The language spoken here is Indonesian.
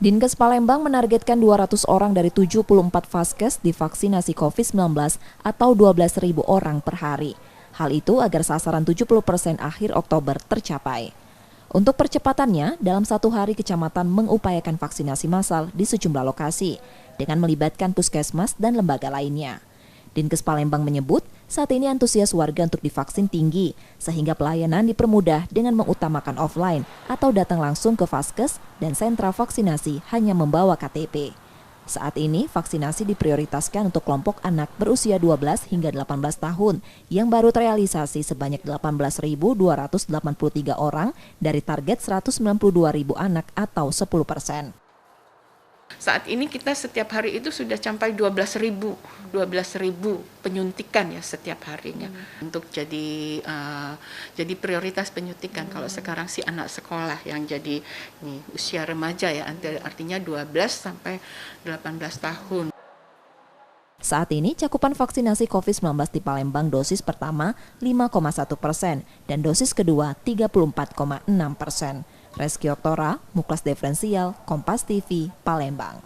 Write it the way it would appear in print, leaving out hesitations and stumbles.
Dinkes Palembang menargetkan 200 orang dari 74 vaskes divaksinasi COVID-19 atau 12.000 orang per hari. Hal itu agar sasaran 70% akhir Oktober tercapai. Untuk percepatannya, dalam satu hari kecamatan mengupayakan vaksinasi massal di sejumlah lokasi dengan melibatkan puskesmas dan lembaga lainnya. Dinkes Palembang menyebut saat ini antusias warga untuk divaksin tinggi, sehingga pelayanan dipermudah dengan mengutamakan offline atau datang langsung ke vaskes dan sentra vaksinasi hanya membawa KTP. Saat ini vaksinasi diprioritaskan untuk kelompok anak berusia 12 hingga 18 tahun yang baru terrealisasi sebanyak 18.283 orang dari target 192.000 anak atau 10%. Saat ini kita setiap hari itu sudah sampai 12.000 penyuntikan ya setiap harinya untuk jadi prioritas penyuntikan. Kalau sekarang si anak sekolah yang jadi usia remaja ya, artinya 12 sampai 18 tahun. Saat ini cakupan vaksinasi COVID-19 di Palembang dosis pertama 5,1% dan dosis kedua 34,6%. Reski Oktora, Muklas Diferensial, Kompas TV, Palembang.